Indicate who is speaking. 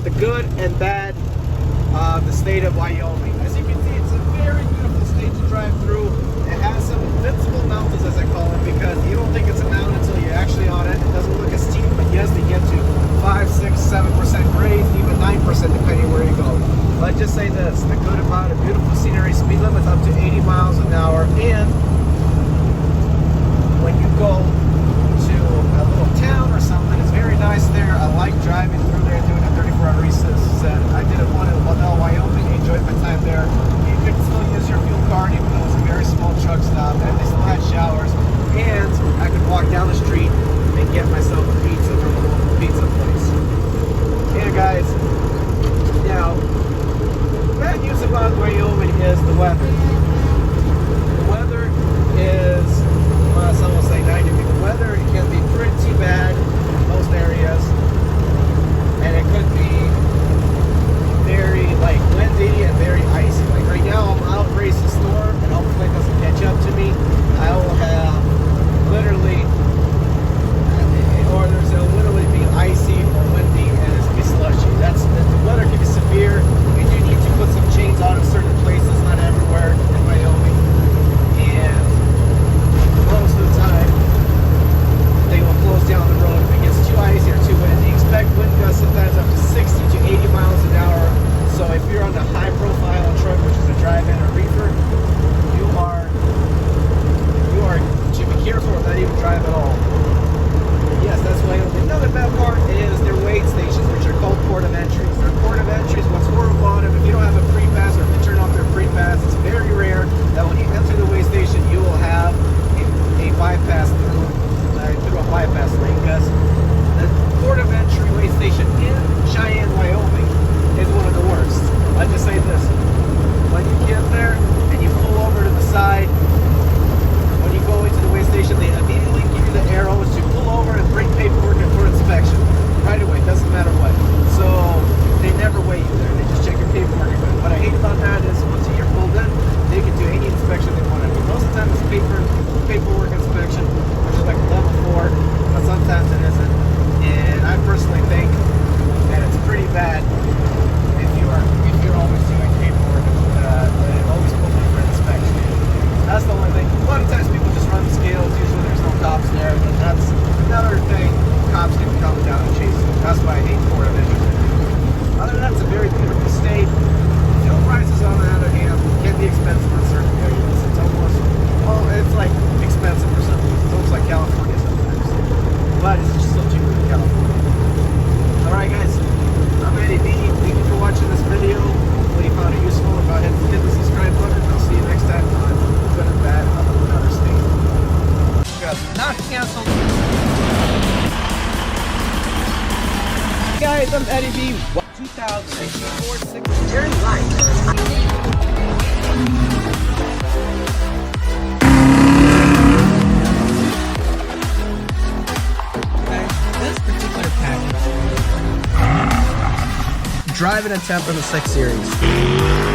Speaker 1: about the good and bad of the state of Wyoming. As you can see, it's a very beautiful state to drive through. It has some invincible mountains, as I call it, because you don't think it's a mountain until you're actually on it. It doesn't look as steep, but yes, they get to 5, 6, 7% grades, even 9% depending where you go. Let's just say this, the good about it, beautiful scenery, speed limits up to 80 miles an hour, and when you go to a little town or something, it's very nice there. I like driving through there, doing a 34-hour recess. I did it one in Waddell, Wyoming. I enjoyed my time there. You could still use your fuel card, even though it was a very small truck stop, and they still had showers. And I could walk down the street and get myself a pizza from a local pizza place. Yeah, guys. Now, the bad news about Wyoming is the weather. The weather is, well, some will say 90 degrees. The weather can be pretty bad in most areas, and it could be very windy and very icy. Like right now, I'm out racing the storm, and hopefully it doesn't catch up to me. I will have literally, or it'll literally be icy or windy, and it's gonna be slushy. The weather can be severe. We do need to put some chains on in certain places, not everywhere in Wyoming, and most of the time they will close down the road if it gets too icy or too windy. Expect wind gusts sometimes up to 60 to 80 miles an hour. So if you're on a high profile truck, which is a drive-in or reefer, you should be careful or not even drive at all. And yes, that's why another bad part is their weigh stations, which are called port of entries. Their port of entries, what's horrible about them, if you don't have a free pass or if you turn off their free pass, it's very rare that when you enter the weigh station, you will have a bypass through a bypass lane, because the port of entry weigh station in Cheyenne, Wyoming is one of the worst. I'll just say this. When you get there and you pull over to the side, when you go into the weigh station, they immediately give you the arrows to pull over and bring paperwork in for inspection. Right away, doesn't matter what. So they never weigh you there. They just check your paperwork. What I hate about that is once you're pulled in, they can do any inspection they want to do. Most of the time it's paperwork inspection, which is like level 4, but sometimes it isn't. And I personally think that it's pretty bad if you're always doing paperwork and always pulling in for inspection. That's the only thing. A lot of times people just run the scales. Usually there's no cops there, but that's another thing. Cops can come down and chase you. That's why I hate Port of Entry. Other than that, it's a very beautiful state. Fuel prices, on the other hand, can be expensive in certain areas. It's almost, it's like expensive for some reason. It's almost like California sometimes. But it's just still cheaper than California. Alright guys, I'm Eddie B. Thank you for watching this video. Hopefully you found it useful. Go ahead and hit the subscribe button. I'll see you next time on Good and Bad of Another State. Not canceled. Guys, I'm Eddie B. 2006 Turn right. This particular package. Driving a temp in the 6 Series.